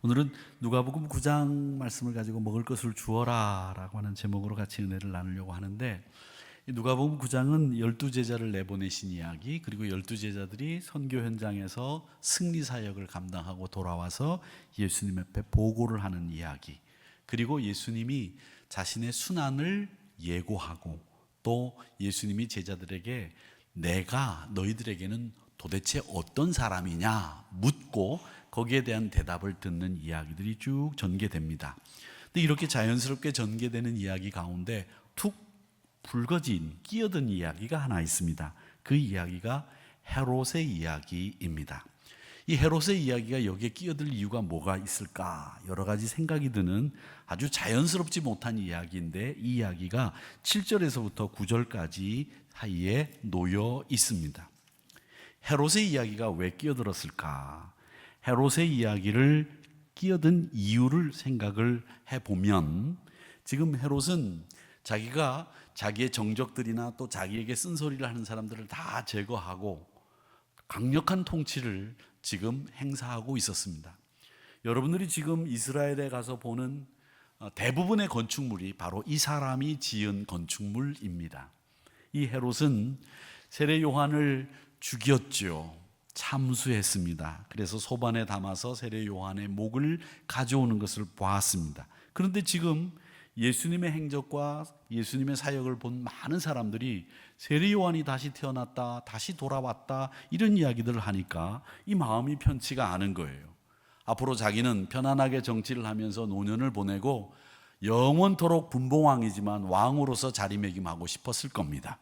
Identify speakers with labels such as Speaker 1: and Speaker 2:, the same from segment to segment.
Speaker 1: 오늘은 누가복음 9장 말씀을 가지고 먹을 것을 주어라 라고 하는 제목으로 같이 은혜를 나누려고 하는데, 이 누가복음 9장은 12제자를 내보내신 이야기, 그리고 12제자들이 선교 현장에서 승리 사역을 감당하고 돌아와서 예수님 앞에 보고를 하는 이야기, 그리고 예수님이 자신의 순환을 예고하고 또 예수님이 제자들에게 내가 너희들에게는 도대체 어떤 사람이냐 묻고 거기에 대한 대답을 듣는 이야기들이 쭉 전개됩니다. 근데 이렇게 자연스럽게 전개되는 이야기 가운데 툭 불거진 끼어든 이야기가 하나 있습니다. 그 이야기가 헤롯의 이야기입니다. 이 헤롯의 이야기가 여기에 끼어들 이유가 뭐가 있을까? 여러 가지 생각이 드는 아주 자연스럽지 못한 이야기인데, 이 이야기가 7절에서부터 9절까지 사이에 놓여 있습니다. 헤롯의 이야기가 왜 끼어들었을까? 헤롯의 이야기를 끼어든 이유를 생각을 해보면, 지금 헤롯은 자기가 자기의 정적들이나 또 자기에게 쓴소리를 하는 사람들을 다 제거하고 강력한 통치를 지금 행사하고 있었습니다. 여러분들이 지금 이스라엘에 가서 보는 대부분의 건축물이 바로 이 사람이 지은 건축물입니다. 이 헤롯은 세례 요한을 죽였죠. 참수했습니다. 그래서 소반에 담아서 세례 요한의 목을 가져오는 것을 보았습니다. 그런데 지금 예수님의 행적과 예수님의 사역을 본 많은 사람들이 세례 요한이 다시 태어났다, 다시 돌아왔다, 이런 이야기들을 하니까 이 마음이 편치가 않은 거예요. 앞으로 자기는 편안하게 정치를 하면서 노년을 보내고 영원토록 분봉왕이지만 왕으로서 자리매김하고 싶었을 겁니다.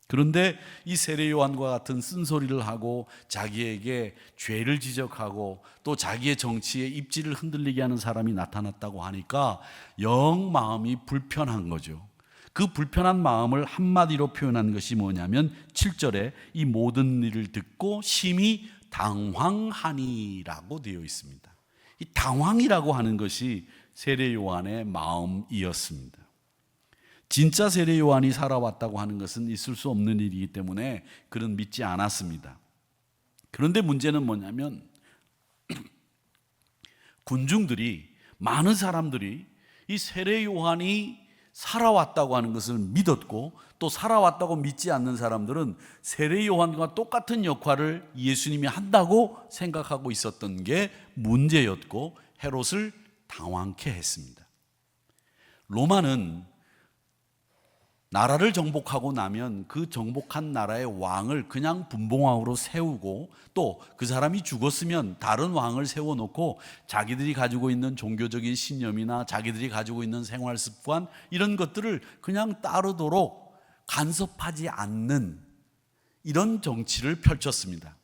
Speaker 1: 그런데 이 세례 요한과 같은 쓴소리를 하고 자기에게 죄를 지적하고 또 자기의 정치에 입지를 흔들리게 하는 사람이 나타났다고 하니까 영 마음이 불편한 거죠. 그 불편한 마음을 한마디로 표현한 것이 뭐냐면 7절에 이 모든 일을 듣고 심히 당황하니라고 되어 있습니다. 이 당황이라고 하는 것이 세례 요한의 마음이었습니다. 진짜 세례 요한이 살아왔다고 하는 것은 있을 수 없는 일이기 때문에 그는 믿지 않았습니다. 그런데 문제는 뭐냐면 군중들이, 많은 사람들이 이 세례 요한이 살아왔다고 하는 것을 믿었고, 또 살아왔다고 믿지 않는 사람들은 세례 요한과 똑같은 역할을 예수님이 한다고 생각하고 있었던 게 문제였고 헤롯을 당황케 했습니다. 로마는 나라를 정복하고 나면 그 정복한 나라의 왕을 그냥 분봉왕으로 세우고, 또 그 사람이 죽었으면 다른 왕을 세워놓고 자기들이 가지고 있는 종교적인 신념이나 자기들이 가지고 있는 생활 습관, 이런 것들을 그냥 따르도록 간섭하지 않는 이런 정치를 펼쳤습니다.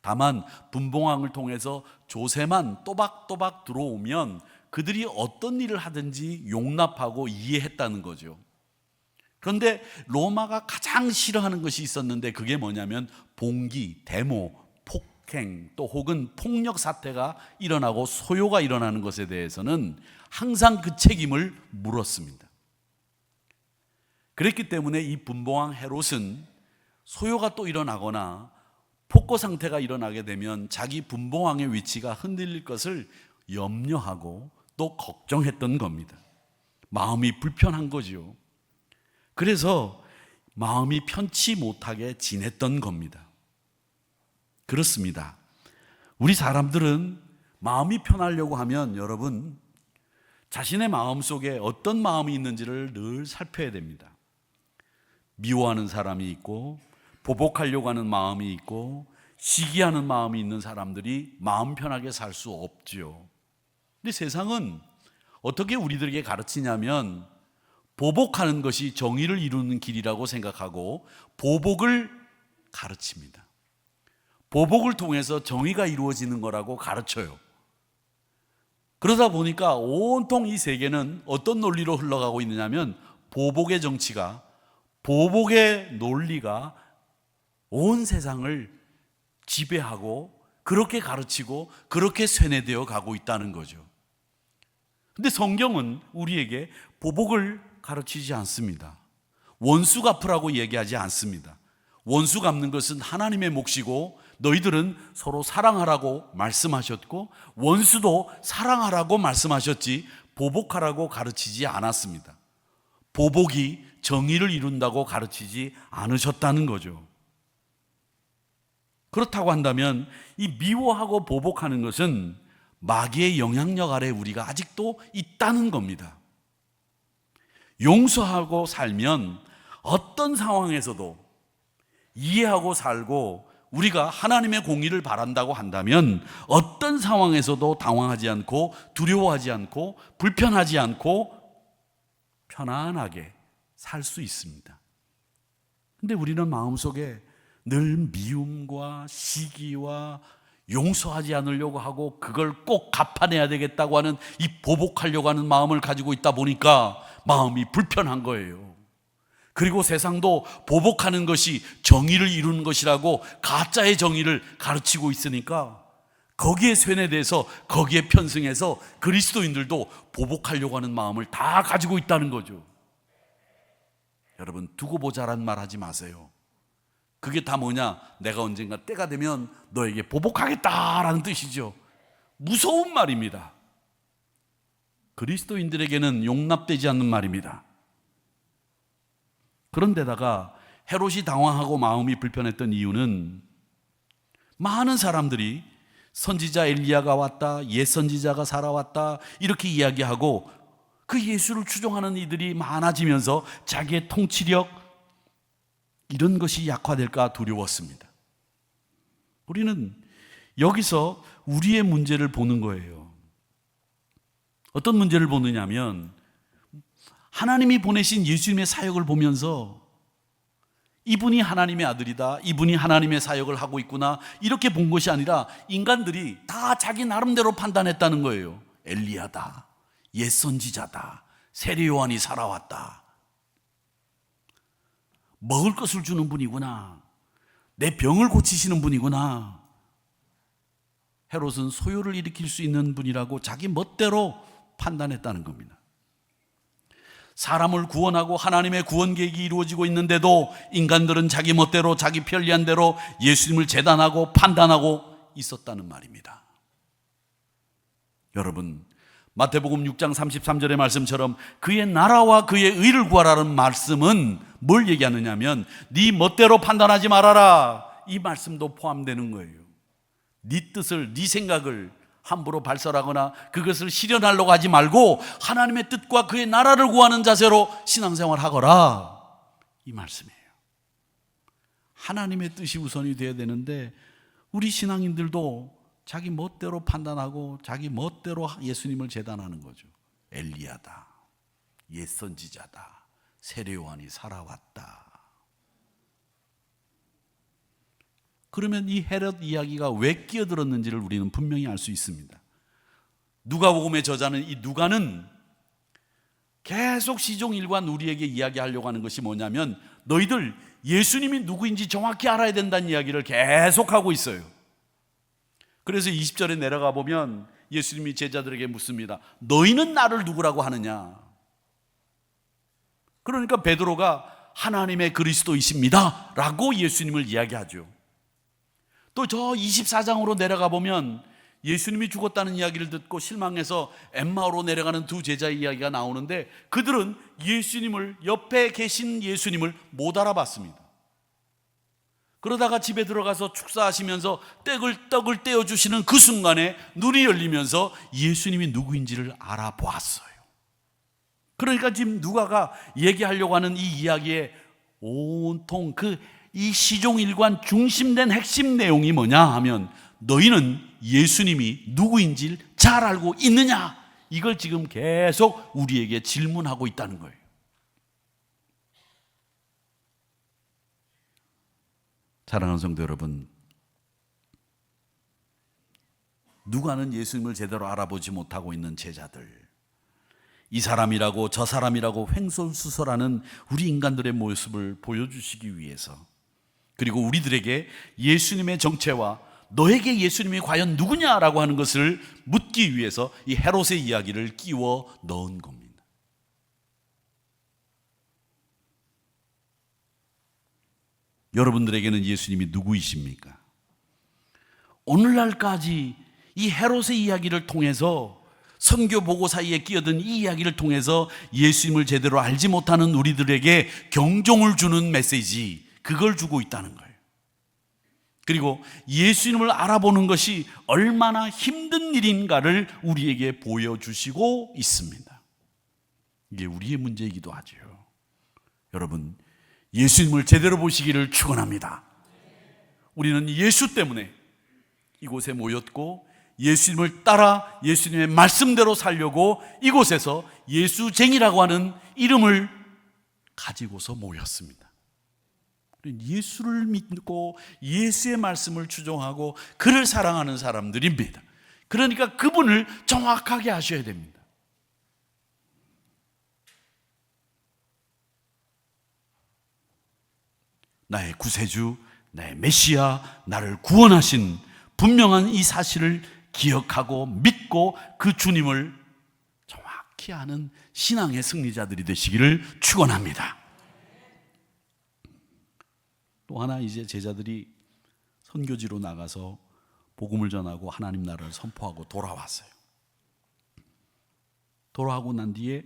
Speaker 1: 다만 분봉왕을 통해서 조세만 또박또박 들어오면 그들이 어떤 일을 하든지 용납하고 이해했다는 거죠. 그런데 로마가 가장 싫어하는 것이 있었는데, 그게 뭐냐면 봉기, 데모, 폭행, 또 혹은 폭력 사태가 일어나고 소요가 일어나는 것에 대해서는 항상 그 책임을 물었습니다. 그랬기 때문에 이 분봉왕 헤롯은 소요가 또 일어나거나 폭거 상태가 일어나게 되면 자기 분봉왕의 위치가 흔들릴 것을 염려하고 또 걱정했던 겁니다. 마음이 불편한 거죠. 그래서 마음이 편치 못하게 지냈던 겁니다. 그렇습니다. 우리 사람들은 마음이 편하려고 하면 여러분, 자신의 마음 속에 어떤 마음이 있는지를 늘 살펴야 됩니다. 미워하는 사람이 있고, 보복하려고 하는 마음이 있고, 시기하는 마음이 있는 사람들이 마음 편하게 살 수 없죠. 근데 세상은 어떻게 우리들에게 가르치냐면, 보복하는 것이 정의를 이루는 길이라고 생각하고 보복을 가르칩니다. 보복을 통해서 정의가 이루어지는 거라고 가르쳐요. 그러다 보니까 온통 이 세계는 어떤 논리로 흘러가고 있느냐면, 보복의 정치가, 보복의 논리가 온 세상을 지배하고 그렇게 가르치고 그렇게 세뇌되어 가고 있다는 거죠. 근데 성경은 우리에게 보복을 가르치지 않습니다. 원수 갚으라고 얘기하지 않습니다. 원수 갚는 것은 하나님의 몫이고 너희들은 서로 사랑하라고 말씀하셨고 원수도 사랑하라고 말씀하셨지 보복하라고 가르치지 않았습니다. 보복이 정의를 이룬다고 가르치지 않으셨다는 거죠. 그렇다고 한다면 이 미워하고 보복하는 것은 마귀의 영향력 아래 우리가 아직도 있다는 겁니다. 용서하고 살면 어떤 상황에서도 이해하고 살고 우리가 하나님의 공의를 바란다고 한다면 어떤 상황에서도 당황하지 않고 두려워하지 않고 불편하지 않고 편안하게 살 수 있습니다. 근데 우리는 마음속에 늘 미움과 시기와 용서하지 않으려고 하고 그걸 꼭 갚아내야 되겠다고 하는 이 보복하려고 하는 마음을 가지고 있다 보니까 마음이 불편한 거예요. 그리고 세상도 보복하는 것이 정의를 이루는 것이라고 가짜의 정의를 가르치고 있으니까 거기에 쇠뇌돼서 거기에 편승해서 그리스도인들도 보복하려고 하는 마음을 다 가지고 있다는 거죠. 여러분, 두고 보자란 말 하지 마세요. 그게 다 뭐냐? 내가 언젠가 때가 되면 너에게 보복하겠다라는 뜻이죠. 무서운 말입니다. 그리스도인들에게는 용납되지 않는 말입니다. 그런데다가 헤롯이 당황하고 마음이 불편했던 이유는 많은 사람들이 선지자 엘리야가 왔다, 옛 선지자가 살아왔다 이렇게 이야기하고 그 예수를 추종하는 이들이 많아지면서 자기의 통치력 이런 것이 약화될까 두려웠습니다. 우리는 여기서 우리의 문제를 보는 거예요. 어떤 문제를 보느냐면 하나님이 보내신 예수님의 사역을 보면서 이분이 하나님의 아들이다, 이분이 하나님의 사역을 하고 있구나 이렇게 본 것이 아니라 인간들이 다 자기 나름대로 판단했다는 거예요. 엘리야다, 옛 선지자다, 세례 요한이 살아왔다, 먹을 것을 주는 분이구나, 내 병을 고치시는 분이구나. 헤롯은 소요를 일으킬 수 있는 분이라고 자기 멋대로 판단했다는 겁니다. 사람을 구원하고 하나님의 구원 계획이 이루어지고 있는데도 인간들은 자기 멋대로 자기 편리한 대로 예수님을 재단하고 판단하고 있었다는 말입니다. 여러분, 마태복음 6장 33절의 말씀처럼 그의 나라와 그의 의를 구하라는 말씀은 뭘 얘기하느냐면 네 멋대로 판단하지 말아라, 이 말씀도 포함되는 거예요. 네 뜻을, 네 생각을 함부로 발설하거나 그것을 실현하려고 하지 말고 하나님의 뜻과 그의 나라를 구하는 자세로 신앙생활 하거라, 이 말씀이에요. 하나님의 뜻이 우선이 되어야 되는데 우리 신앙인들도 자기 멋대로 판단하고 자기 멋대로 예수님을 재단하는 거죠. 엘리야다, 옛 선지자다, 세례 요한이 살아왔다. 그러면 이 헤롯 이야기가 왜 끼어들었는지를 우리는 분명히 알 수 있습니다. 누가복음의 저자는 이 누가는 계속 시종일관 우리에게 이야기하려고 하는 것이 뭐냐면 너희들 예수님이 누구인지 정확히 알아야 된다는 이야기를 계속하고 있어요. 그래서 20절에 내려가 보면 예수님이 제자들에게 묻습니다. 너희는 나를 누구라고 하느냐? 그러니까 베드로가 하나님의 그리스도이십니다 라고 예수님을 이야기하죠. 또 저 24장으로 내려가 보면 예수님이 죽었다는 이야기를 듣고 실망해서 엠마오로 내려가는 두 제자의 이야기가 나오는데 그들은 예수님을, 옆에 계신 예수님을 못 알아봤습니다. 그러다가 집에 들어가서 축사하시면서 떡을 떼어주시는 그 순간에 눈이 열리면서 예수님이 누구인지를 알아보았어요. 그러니까 지금 누가가 얘기하려고 하는 이 이야기의 온통 이 시종일관 중심된 핵심 내용이 뭐냐 하면 너희는 예수님이 누구인지를 잘 알고 있느냐, 이걸 지금 계속 우리에게 질문하고 있다는 거예요. 사랑하는 성도 여러분, 누가는 예수님을 제대로 알아보지 못하고 있는 제자들, 이 사람이라고 저 사람이라고 횡설수설하는 우리 인간들의 모습을 보여주시기 위해서, 그리고 우리들에게 예수님의 정체와 너에게 예수님이 과연 누구냐라고 하는 것을 묻기 위해서 이 헤롯의 이야기를 끼워 넣은 겁니다. 여러분들에게는 예수님이 누구이십니까? 오늘날까지 이 헤롯의 이야기를 통해서, 선교 보고 사이에 끼어든 이 이야기를 통해서 예수님을 제대로 알지 못하는 우리들에게 경종을 주는 메시지, 그걸 주고 있다는 거예요. 그리고 예수님을 알아보는 것이 얼마나 힘든 일인가를 우리에게 보여주시고 있습니다. 이게 우리의 문제이기도 하죠. 여러분, 예수님을 제대로 보시기를 축원합니다. 우리는 예수 때문에 이곳에 모였고, 예수님을 따라 예수님의 말씀대로 살려고 이곳에서 예수쟁이라고 하는 이름을 가지고서 모였습니다. 예수를 믿고 예수의 말씀을 추종하고 그를 사랑하는 사람들입니다. 그러니까 그분을 정확하게 아셔야 됩니다. 나의 구세주, 나의 메시아, 나를 구원하신 분명한 이 사실을 기억하고 믿고 그 주님을 정확히 아는 신앙의 승리자들이 되시기를 축원합니다. 또 하나, 이제 제자들이 선교지로 나가서 복음을 전하고 하나님 나라를 선포하고 돌아왔어요. 돌아오고 난 뒤에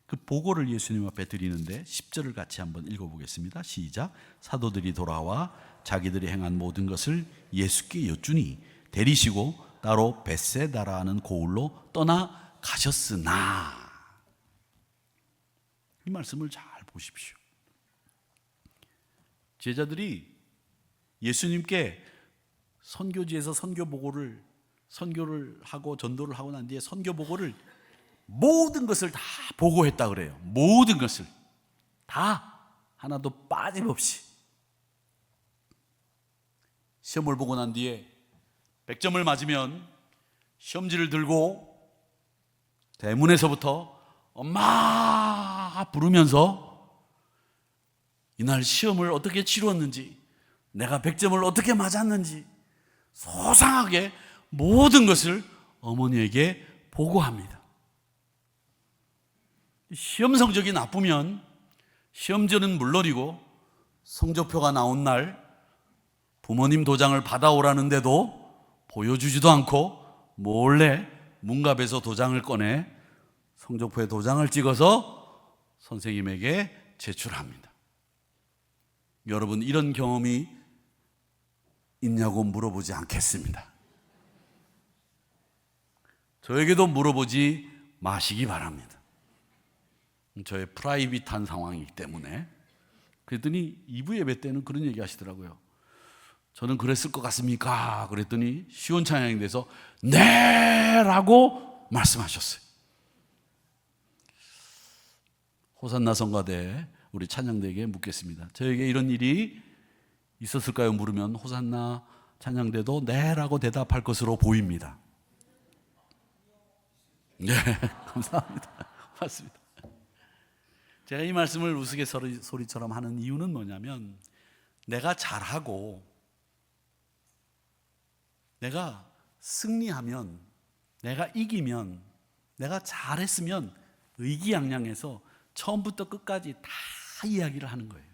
Speaker 1: 그 보고를 예수님 앞에 드리는데 10절을 같이 한번 읽어보겠습니다. 시작. 사도들이 돌아와 자기들이 행한 모든 것을 예수께 여쭈니 데리시고 따로 벳세다라 하는 고을로 떠나 가셨으나. 이 말씀을 잘 보십시오. 제자들이 예수님께 선교지에서 선교를 하고 전도를 하고 난 뒤에 선교 보고를 모든 것을 다 보고했다 그래요. 모든 것을 다, 하나도 빠짐없이. 시험을 보고 난 뒤에 100점을 맞으면 시험지를 들고 대문에서부터 엄마 부르면서 이날 시험을 어떻게 치루었는지, 내가 100점을 어떻게 맞았는지 소상하게 모든 것을 어머니에게 보고합니다. 시험 성적이 나쁘면 시험지는 물론이고 성적표가 나온 날 부모님 도장을 받아오라는데도 보여주지도 않고 몰래 문갑에서 도장을 꺼내 성적표에 도장을 찍어서 선생님에게 제출합니다. 여러분, 이런 경험이 있냐고 물어보지 않겠습니다. 저에게도 물어보지 마시기 바랍니다. 저의 프라이빗한 상황이기 때문에. 그랬더니 2부 예배 때는 그런 얘기 하시더라고요. 저는 그랬을 것 같습니까? 그랬더니 시온 찬양이 돼서 네! 라고 말씀하셨어요. 호산나 성가대 우리 찬양대에게 묻겠습니다. 저에게 이런 일이 있었을까요? 물으면 호산나 찬양대도 네! 라고 대답할 것으로 보입니다. 네, 감사합니다. 맞습니다. 제가 이 말씀을 우스갯소리처럼 하는 이유는 뭐냐면, 내가 잘하고 내가 승리하면, 내가 이기면, 내가 잘했으면 의기양양해서 처음부터 끝까지 다 이야기를 하는 거예요.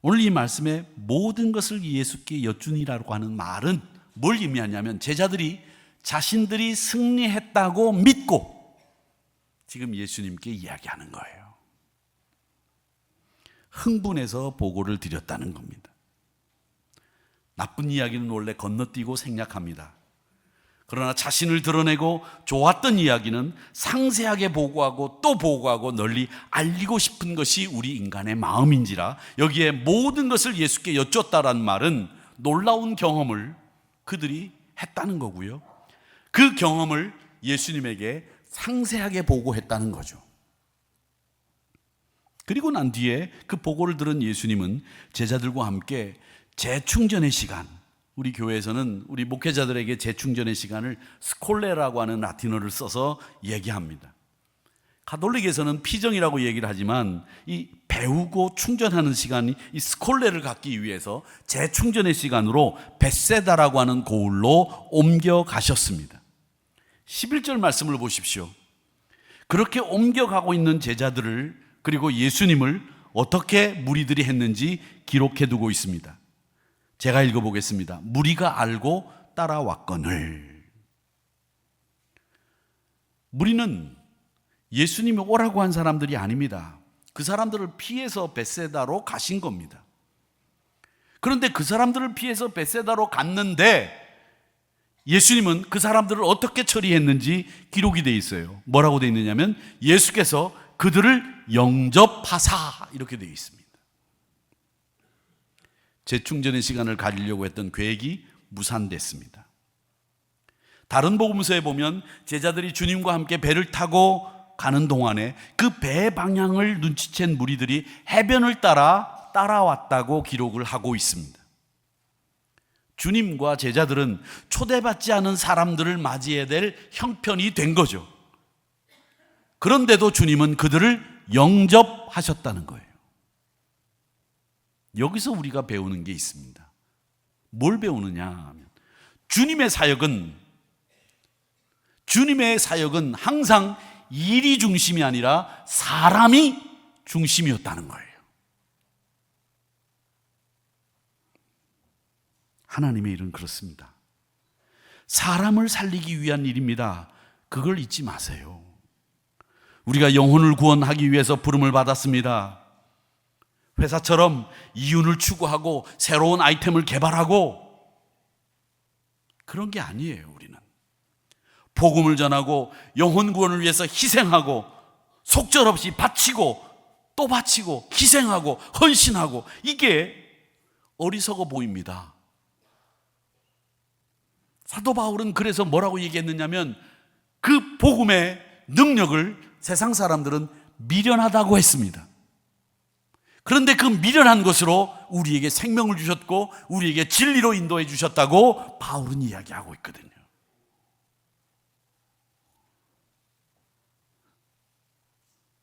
Speaker 1: 오늘 이 말씀에 모든 것을 예수께 여쭈니라고 하는 말은 뭘 의미하냐면, 제자들이 자신들이 승리했다고 믿고 지금 예수님께 이야기하는 거예요. 흥분해서 보고를 드렸다는 겁니다. 나쁜 이야기는 원래 건너뛰고 생략합니다. 그러나 자신을 드러내고 좋았던 이야기는 상세하게 보고하고 또 보고하고 널리 알리고 싶은 것이 우리 인간의 마음인지라, 여기에 모든 것을 예수께 여쭈었다라는 말은 놀라운 경험을 그들이 했다는 거고요. 그 경험을 예수님에게 상세하게 보고했다는 거죠. 그리고 난 뒤에 그 보고를 들은 예수님은 제자들과 함께 재충전의 시간, 우리 교회에서는 우리 목회자들에게 재충전의 시간을 스콜레라고 하는 라틴어를 써서 얘기합니다. 가톨릭에서는 피정이라고 얘기를 하지만 이 배우고 충전하는 시간이 이 스콜레를 갖기 위해서 재충전의 시간으로 벳세다라고 하는 고을로 옮겨가셨습니다. 11절 말씀을 보십시오. 그렇게 옮겨가고 있는 제자들을, 그리고 예수님을 어떻게 무리들이 했는지 기록해 두고 있습니다. 제가 읽어보겠습니다. 무리가 알고 따라왔거늘. 무리는 예수님이 오라고 한 사람들이 아닙니다. 그 사람들을 피해서 벳세다로 가신 겁니다. 그런데 그 사람들을 피해서 벳세다로 갔는데 예수님은 그 사람들을 어떻게 처리했는지 기록이 되어 있어요. 뭐라고 되어 있느냐면 예수께서 그들을 영접하사 이렇게 되어 있습니다. 재충전의 시간을 가지려고 했던 계획이 무산됐습니다. 다른 복음서에 보면 제자들이 주님과 함께 배를 타고 가는 동안에 그 배 방향을 눈치챈 무리들이 해변을 따라왔다고 기록을 하고 있습니다. 주님과 제자들은 초대받지 않은 사람들을 맞이해야 될 형편이 된 거죠. 그런데도 주님은 그들을 영접하셨다는 거예요. 여기서 우리가 배우는 게 있습니다. 뭘 배우느냐 하면 주님의 사역은 항상 일이 중심이 아니라 사람이 중심이었다는 거예요. 하나님의 일은 그렇습니다. 사람을 살리기 위한 일입니다. 그걸 잊지 마세요. 우리가 영혼을 구원하기 위해서 부름을 받았습니다. 회사처럼 이윤을 추구하고 새로운 아이템을 개발하고 그런 게 아니에요. 우리는 복음을 전하고 영혼 구원을 위해서 희생하고 속절없이 바치고 또 바치고 희생하고 헌신하고 이게 어리석어 보입니다. 사도 바울은 그래서 뭐라고 얘기했느냐면 그 복음의 능력을 세상 사람들은 미련하다고 했습니다. 그런데 그 미련한 것으로 우리에게 생명을 주셨고 우리에게 진리로 인도해 주셨다고 바울은 이야기하고 있거든요.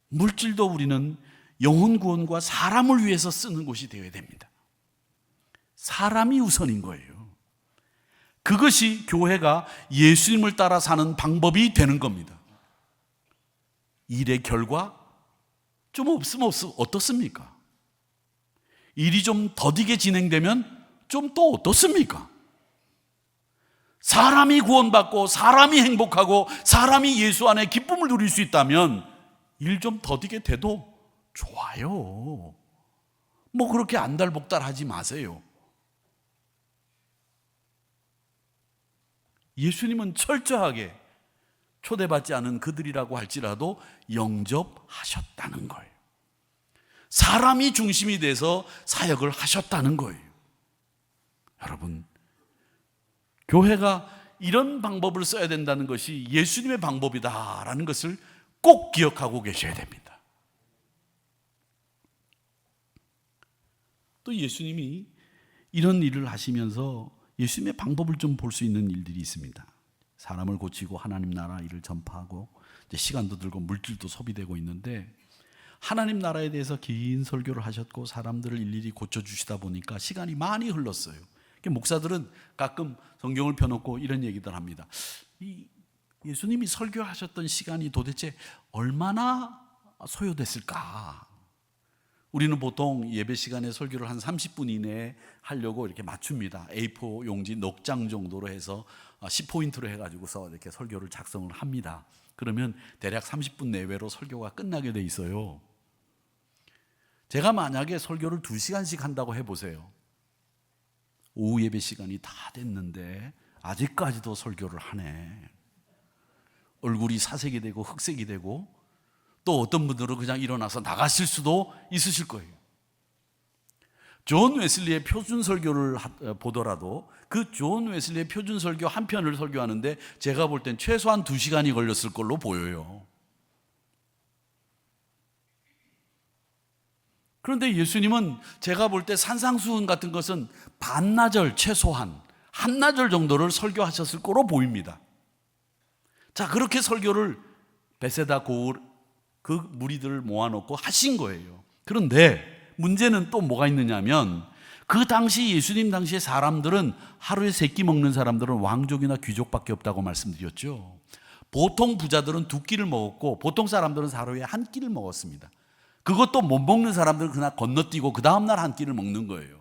Speaker 1: 물질도 우리는 영혼 구원과 사람을 위해서 쓰는 곳이 되어야 됩니다. 사람이 우선인 거예요. 그것이 교회가 예수님을 따라 사는 방법이 되는 겁니다. 일의 결과 좀 없으면 어떻습니까? 일이 좀 더디게 진행되면 좀 또 어떻습니까? 사람이 구원받고 사람이 행복하고 사람이 예수 안에 기쁨을 누릴 수 있다면 일 좀 더디게 돼도 좋아요. 뭐 그렇게 안달복달 하지 마세요. 예수님은 철저하게 초대받지 않은 그들이라고 할지라도 영접하셨다는 거예요. 사람이 중심이 돼서 사역을 하셨다는 거예요. 여러분, 교회가 이런 방법을 써야 된다는 것이 예수님의 방법이다라는 것을 꼭 기억하고 계셔야 됩니다. 또 예수님이 이런 일을 하시면서 예수님의 방법을 좀 볼 수 있는 일들이 있습니다. 사람을 고치고 하나님 나라 일을 전파하고 이제 시간도 들고 물질도 소비되고 있는데 하나님 나라에 대해서 긴 설교를 하셨고 사람들을 일일이 고쳐주시다 보니까 시간이 많이 흘렀어요. 목사들은 가끔 성경을 펴놓고 이런 얘기들 합니다. 이 예수님이 설교하셨던 시간이 도대체 얼마나 소요됐을까? 우리는 보통 예배 시간에 설교를 한 30분 이내에 하려고 이렇게 맞춥니다. A4 용지 넉 장 정도로 해서 10포인트로 해가지고서 이렇게 설교를 작성을 합니다. 그러면 대략 30분 내외로 설교가 끝나게 돼 있어요. 제가 만약에 설교를 2시간씩 한다고 해보세요. 오후 예배 시간이 다 됐는데 아직까지도 설교를 하네. 얼굴이 사색이 되고 흑색이 되고 또 어떤 분들은 그냥 일어나서 나가실 수도 있으실 거예요. 존 웨슬리의 표준 설교를 보더라도 그 존 웨슬리의 표준 설교 한 편을 설교하는데 제가 볼 땐 최소한 2시간이 걸렸을 걸로 보여요. 그런데 예수님은 제가 볼 때 산상수훈 같은 것은 반나절 최소한 한나절 정도를 설교하셨을 거로 보입니다. 자, 그렇게 설교를 베세다 고을 그 무리들을 모아놓고 하신 거예요. 그런데 문제는 또 뭐가 있느냐면 그 당시 예수님 당시의 사람들은 하루에 3끼 먹는 사람들은 왕족이나 귀족밖에 없다고 말씀드렸죠. 보통 부자들은 2끼를 먹었고 보통 사람들은 하루에 1끼를 먹었습니다. 그것도 못 먹는 사람들은 그날 건너뛰고 그 다음날 한 끼를 먹는 거예요.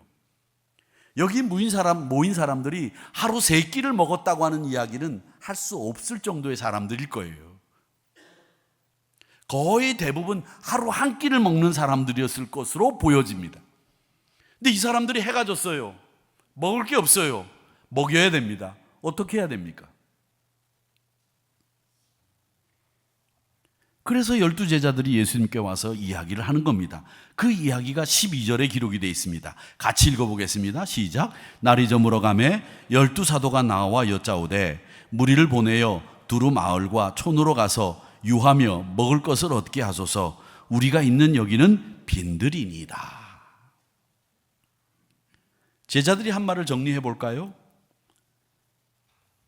Speaker 1: 여기 모인 사람들이 하루 3끼를 먹었다고 하는 이야기는 할 수 없을 정도의 사람들일 거예요. 거의 대부분 하루 한 끼를 먹는 사람들이었을 것으로 보여집니다. 근데 이 사람들이 해가 졌어요. 먹을 게 없어요. 먹여야 됩니다. 어떻게 해야 됩니까? 그래서 12제자들이 예수님께 와서 이야기를 하는 겁니다. 그 이야기가 12절에 기록이 되어 있습니다. 같이 읽어보겠습니다. 시작. 날이 저물어 가매 12사도가 나와 여짜오되 무리를 보내어 두루 마을과 촌으로 가서 유하며 먹을 것을 얻게 하소서. 우리가 있는 여기는 빈들이니이다. 제자들이 한 말을 정리해 볼까요?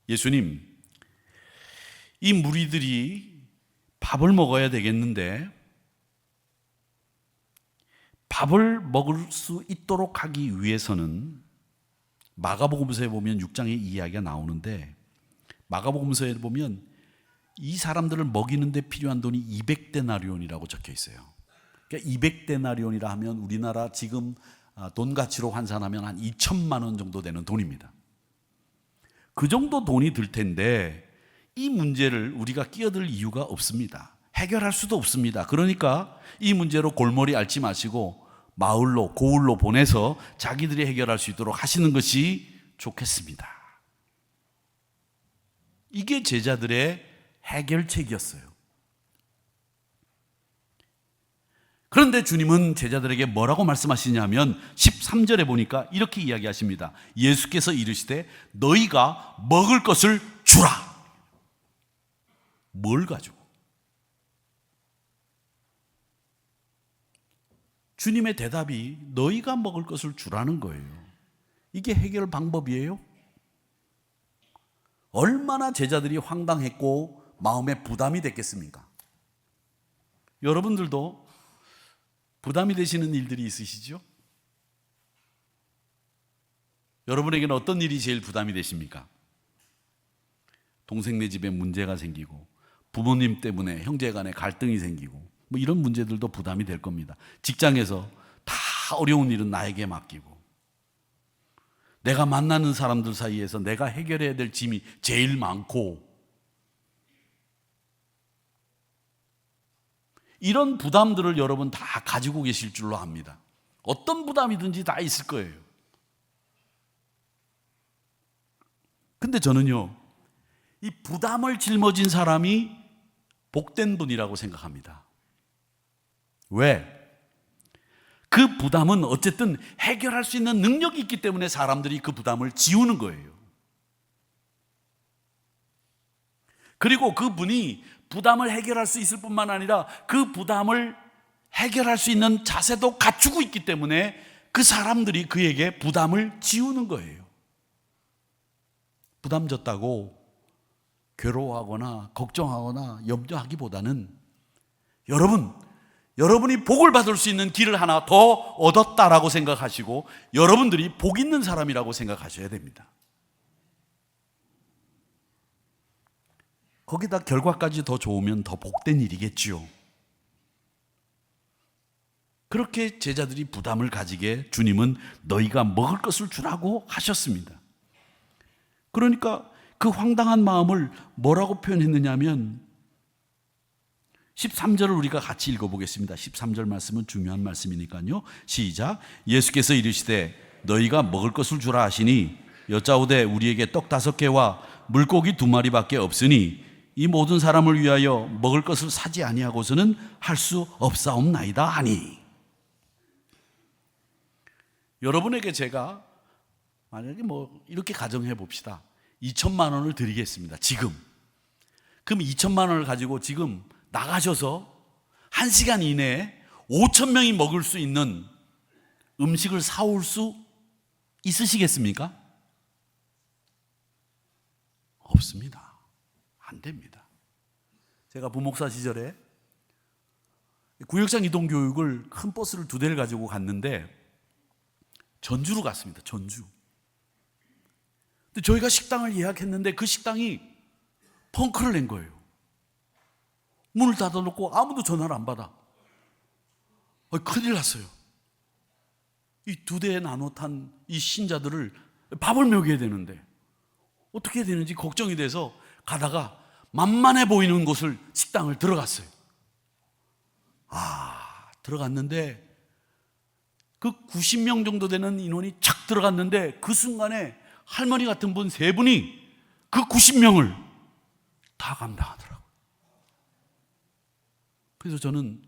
Speaker 1: 예수님, 이 무리들이 밥을 먹어야 되겠는데 밥을 먹을 수 있도록 하기 위해서는 마가복음서에 보면 6장에 이 이야기가 나오는데 마가복음서에 보면 이 사람들을 먹이는 데 필요한 돈이 200데나리온이라고 적혀 있어요. 그러니까 200데나리온이라 하면 우리나라 지금 돈 가치로 환산하면 한 2천만 원 정도 되는 돈입니다. 그 정도 돈이 들 텐데 이 문제를 우리가 끼어들 이유가 없습니다. 해결할 수도 없습니다. 그러니까 이 문제로 골머리 앓지 마시고 마을로 고을로 보내서 자기들이 해결할 수 있도록 하시는 것이 좋겠습니다. 이게 제자들의 해결책이었어요. 그런데 주님은 제자들에게 뭐라고 말씀하시냐면 13절에 보니까 이렇게 이야기하십니다. 예수께서 이르시되 너희가 먹을 것을 주라. 뭘 가지고? 주님의 대답이 너희가 먹을 것을 주라는 거예요. 이게 해결 방법이에요? 얼마나 제자들이 황당했고 마음에 부담이 됐겠습니까? 여러분들도 부담이 되시는 일들이 있으시죠? 여러분에게는 어떤 일이 제일 부담이 되십니까? 동생네 집에 문제가 생기고 부모님 때문에 형제 간에 갈등이 생기고 뭐 이런 문제들도 부담이 될 겁니다. 직장에서 다 어려운 일은 나에게 맡기고 내가 만나는 사람들 사이에서 내가 해결해야 될 짐이 제일 많고 이런 부담들을 여러분 다 가지고 계실 줄로 압니다. 어떤 부담이든지 다 있을 거예요. 근데 저는요, 이 부담을 짊어진 사람이 복된 분이라고 생각합니다. 왜? 그 부담은 어쨌든 해결할 수 있는 능력이 있기 때문에 사람들이 그 부담을 지우는 거예요. 그리고 그분이 부담을 해결할 수 있을 뿐만 아니라 그 부담을 해결할 수 있는 자세도 갖추고 있기 때문에 그 사람들이 그에게 부담을 지우는 거예요. 부담 졌다고 괴로워하거나 걱정하거나 염려하기보다는 여러분이 복을 받을 수 있는 길을 하나 더 얻었다라고 생각하시고 여러분들이 복 있는 사람이라고 생각하셔야 됩니다. 거기다 결과까지 더 좋으면 더 복된 일이겠지요. 그렇게 제자들이 부담을 가지게 주님은 너희가 먹을 것을 주라고 하셨습니다. 그러니까 그 황당한 마음을 뭐라고 표현했느냐면 13절을 우리가 같이 읽어보겠습니다. 13절 말씀은 중요한 말씀이니까요. 시작. 예수께서 이르시되 너희가 먹을 것을 주라 하시니 여짜오되 우리에게 떡 5개와 물고기 2마리밖에 없으니 이 모든 사람을 위하여 먹을 것을 사지 아니하고서는 할 수 없사옵나이다 하니. 여러분에게 제가 만약에 이렇게 가정해 봅시다. 2천만 원을 드리겠습니다. 지금. 그럼 2천만 원을 가지고 지금 나가셔서 1시간 이내에 5천 명이 먹을 수 있는 음식을 사올 수 있으시겠습니까? 없습니다. 안 됩니다. 제가 부목사 시절에 구역장 이동 교육을 큰 버스를 2대를 가지고 갔는데 전주로 갔습니다. 전주. 근데 저희가 식당을 예약했는데 그 식당이 펑크를 낸 거예요. 문을 닫아놓고 아무도 전화를 안 받아. 큰일 났어요. 이 2대에 나눠 탄 이 신자들을 밥을 먹여야 되는데 어떻게 해야 되는지 걱정이 돼서 가다가 만만해 보이는 곳을 식당을 들어갔어요. 들어갔는데 그 90명 정도 되는 인원이 착 들어갔는데 그 순간에 할머니 같은 분 3분이 그 90명을 다 감당하더라고요. 그래서 저는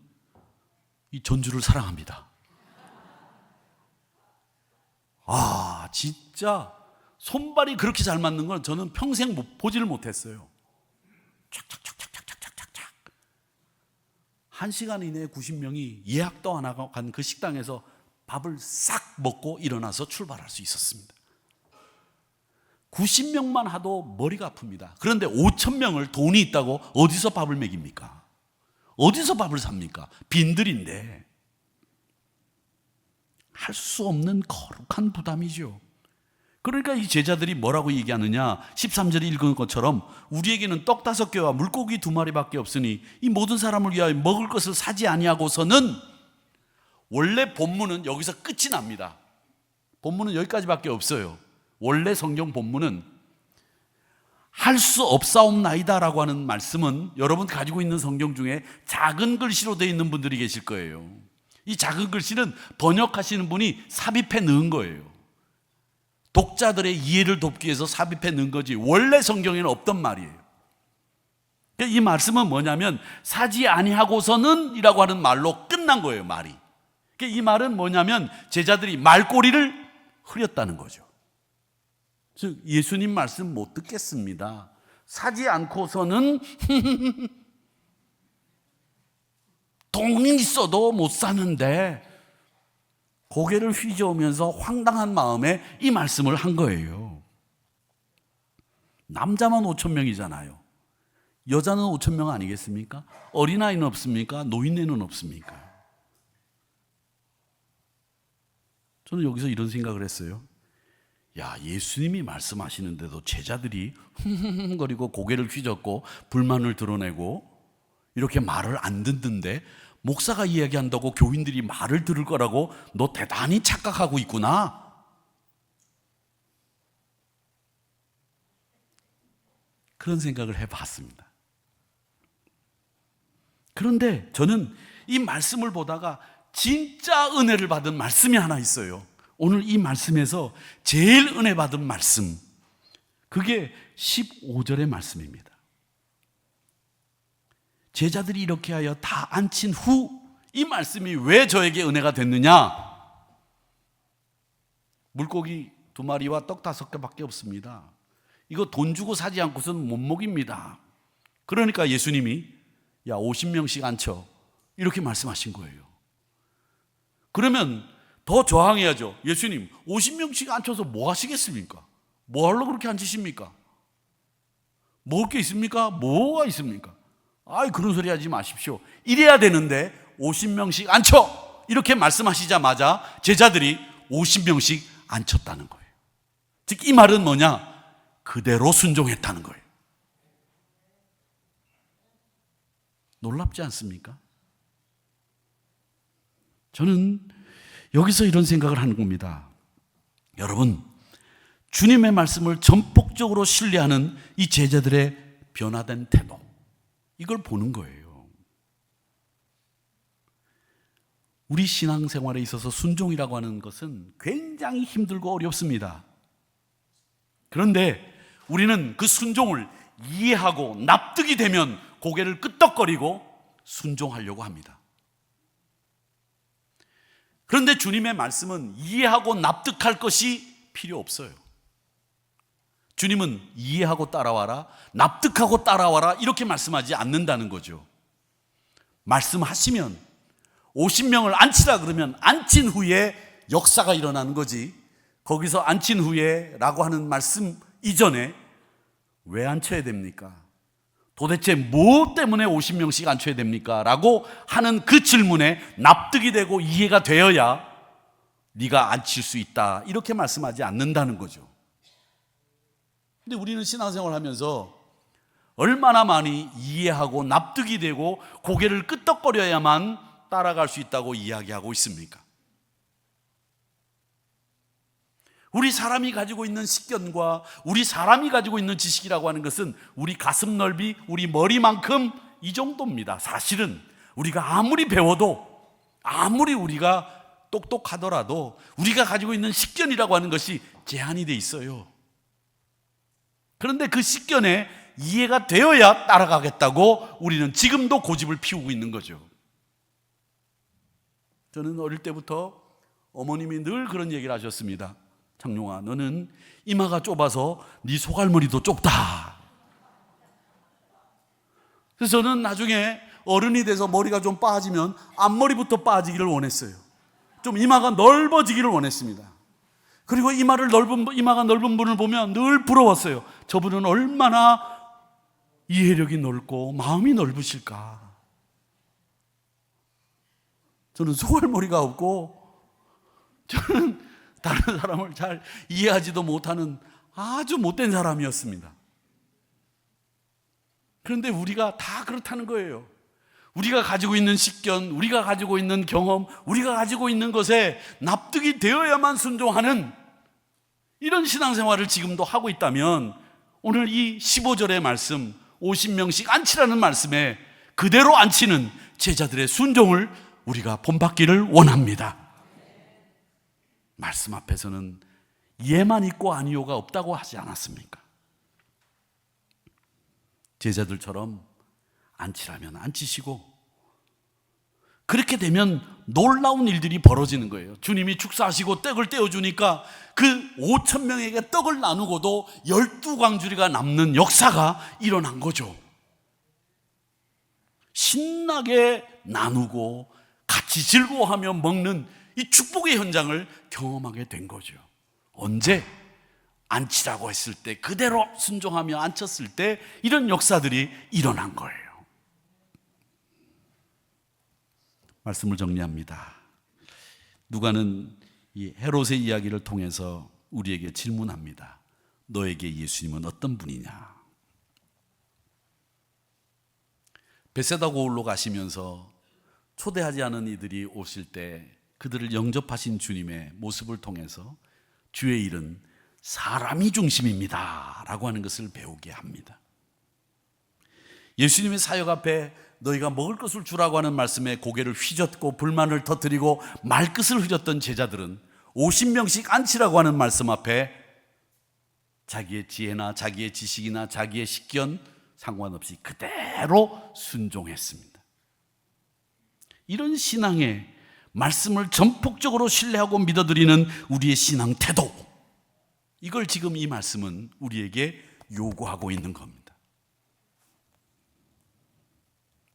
Speaker 1: 이 전주를 사랑합니다. 진짜 손발이 그렇게 잘 맞는 건 저는 평생 보지를 못했어요. 착착착착착착착착 1시간 이내에 90명이 예약도 안 하고 간 그 식당에서 밥을 싹 먹고 일어나서 출발할 수 있었습니다. 90명만 하도 머리가 아픕니다. 그런데 5,000명을 돈이 있다고 어디서 밥을 먹입니까? 어디서 밥을 삽니까? 빈들인데. 할 수 없는 거룩한 부담이죠. 그러니까 이 제자들이 뭐라고 얘기하느냐, 13절에 읽은 것처럼 우리에게는 떡 5개와 물고기 2마리밖에 없으니 이 모든 사람을 위하여 먹을 것을 사지 아니하고서는, 원래 본문은 여기서 끝이 납니다. 본문은 여기까지밖에 없어요. 원래 성경 본문은 할 수 없사옵나이다 라고 하는 말씀은 여러분 가지고 있는 성경 중에 작은 글씨로 되어 있는 분들이 계실 거예요. 이 작은 글씨는 번역하시는 분이 삽입해 넣은 거예요. 독자들의 이해를 돕기 위해서 삽입해 넣은 거지 원래 성경에는 없던 말이에요. 이 말씀은 뭐냐면 사지 아니하고서는 이라고 하는 말로 끝난 거예요. 말이. 이 말은 뭐냐면 제자들이 말꼬리를 흐렸다는 거죠. 즉 예수님 말씀 못 듣겠습니다. 사지 않고서는 돈이 있어도 못 사는데, 고개를 휘저으면서 황당한 마음에 이 말씀을 한 거예요. 남자만 5,000명이잖아요. 여자는 5,000명 아니겠습니까? 어린아이는 없습니까? 노인네는 없습니까? 저는 여기서 이런 생각을 했어요. 예수님이 말씀하시는데도 제자들이 흥흥거리고 고개를 휘젓고 불만을 드러내고 이렇게 말을 안 듣는데, 목사가 이야기한다고 교인들이 말을 들을 거라고 너 대단히 착각하고 있구나. 그런 생각을 해봤습니다. 그런데 저는 이 말씀을 보다가 진짜 은혜를 받은 말씀이 하나 있어요. 오늘 이 말씀에서 제일 은혜 받은 말씀, 그게 15절의 말씀입니다. 제자들이 이렇게 하여 다 앉힌 후 이 말씀이 왜 저에게 은혜가 됐느냐? 물고기 2마리와 떡 5개밖에 없습니다. 이거 돈 주고 사지 않고서는 못 먹입니다. 그러니까 예수님이 50명씩 앉혀 이렇게 말씀하신 거예요. 그러면 더 저항해야죠. 예수님 50명씩 앉혀서 뭐 하시겠습니까? 뭐 하려고 그렇게 앉으십니까? 먹을 게 있습니까? 뭐가 있습니까? 그런 소리 하지 마십시오. 이래야 되는데 50명씩 앉혀 이렇게 말씀하시자마자 제자들이 50명씩 앉혔다는 거예요. 즉 이 말은 뭐냐? 그대로 순종했다는 거예요. 놀랍지 않습니까? 저는 여기서 이런 생각을 하는 겁니다. 여러분, 주님의 말씀을 전폭적으로 신뢰하는 이 제자들의 변화된 태도, 이걸 보는 거예요. 우리 신앙생활에 있어서 순종이라고 하는 것은 굉장히 힘들고 어렵습니다. 그런데 우리는 그 순종을 이해하고 납득이 되면 고개를 끄덕거리고 순종하려고 합니다. 그런데 주님의 말씀은 이해하고 납득할 것이 필요 없어요. 주님은 이해하고 따라와라, 납득하고 따라와라 이렇게 말씀하지 않는다는 거죠. 말씀하시면 50명을 앉히라 그러면 앉힌 후에 역사가 일어나는 거지, 거기서 앉힌 후에 라고 하는 말씀 이전에 왜 앉혀야 됩니까? 도대체 뭐 때문에 50명씩 앉혀야 됩니까? 라고 하는 그 질문에 납득이 되고 이해가 되어야 네가 앉힐 수 있다 이렇게 말씀하지 않는다는 거죠. 근데 우리는 신앙생활 하면서 얼마나 많이 이해하고 납득이 되고 고개를 끄덕거려야만 따라갈 수 있다고 이야기하고 있습니까? 우리 사람이 가지고 있는 식견과 우리 사람이 가지고 있는 지식이라고 하는 것은 우리 가슴 넓이, 우리 머리만큼 이 정도입니다. 사실은 우리가 아무리 배워도, 아무리 우리가 똑똑하더라도 우리가 가지고 있는 식견이라고 하는 것이 제한이 돼 있어요. 그런데 그 식견에 이해가 되어야 따라가겠다고 우리는 지금도 고집을 피우고 있는 거죠. 저는 어릴 때부터 어머님이 늘 그런 얘기를 하셨습니다. 장용아, 너는 이마가 좁아서 네 소갈머리도 좁다. 그래서 저는 나중에 어른이 돼서 머리가 좀 빠지면 앞머리부터 빠지기를 원했어요. 좀 이마가 넓어지기를 원했습니다. 그리고 이마가 넓은 분을 보면 늘 부러웠어요. 저분은 얼마나 이해력이 넓고 마음이 넓으실까. 저는 소갈머리가 없고 저는 다른 사람을 잘 이해하지도 못하는 아주 못된 사람이었습니다. 그런데 우리가 다 그렇다는 거예요. 우리가 가지고 있는 식견, 우리가 가지고 있는 경험, 우리가 가지고 있는 것에 납득이 되어야만 순종하는 이런 신앙생활을 지금도 하고 있다면 오늘 이 15절의 말씀, 50명씩 앉히라는 말씀에 그대로 앉히는 제자들의 순종을 우리가 본받기를 원합니다. 말씀 앞에서는 예만 있고 아니요가 없다고 하지 않았습니까? 제자들처럼 앉히라면 앉히시고, 그렇게 되면 놀라운 일들이 벌어지는 거예요. 주님이 축사하시고 떡을 떼어주니까 그 5,000명에게 떡을 나누고도 12광주리가 남는 역사가 일어난 거죠. 신나게 나누고 같이 즐거워하며 먹는 이 축복의 현장을 경험하게 된 거죠. 언제? 앉히라고 했을 때, 그대로 순종하며 앉혔을 때 이런 역사들이 일어난 거예요. 말씀을 정리합니다. 누가는 이 헤롯의 이야기를 통해서 우리에게 질문합니다. 너에게 예수님은 어떤 분이냐? 베세다 고을로 가시면서 초대하지 않은 이들이 오실 때 그들을 영접하신 주님의 모습을 통해서 주의 일은 사람이 중심입니다 라고 하는 것을 배우게 합니다. 예수님의 사역 앞에 너희가 먹을 것을 주라고 하는 말씀에 고개를 휘젓고 불만을 터뜨리고 말끝을 흐렸던 제자들은 50명씩 앉히라고 하는 말씀 앞에 자기의 지혜나 자기의 지식이나 자기의 식견 상관없이 그대로 순종했습니다. 이런 신앙에 말씀을 전폭적으로 신뢰하고 믿어드리는 우리의 신앙 태도, 이걸 지금 이 말씀은 우리에게 요구하고 있는 겁니다.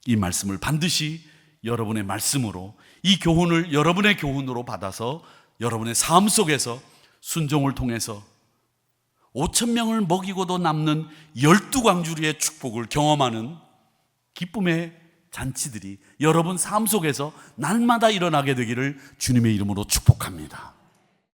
Speaker 1: 이 말씀을 반드시 여러분의 말씀으로, 이 교훈을 여러분의 교훈으로 받아서 여러분의 삶 속에서 순종을 통해서 5,000명을 먹이고도 남는 12광주리의 축복을 경험하는 기쁨의 잔치들이 여러분 삶 속에서 날마다 일어나게 되기를 주님의 이름으로 축복합니다.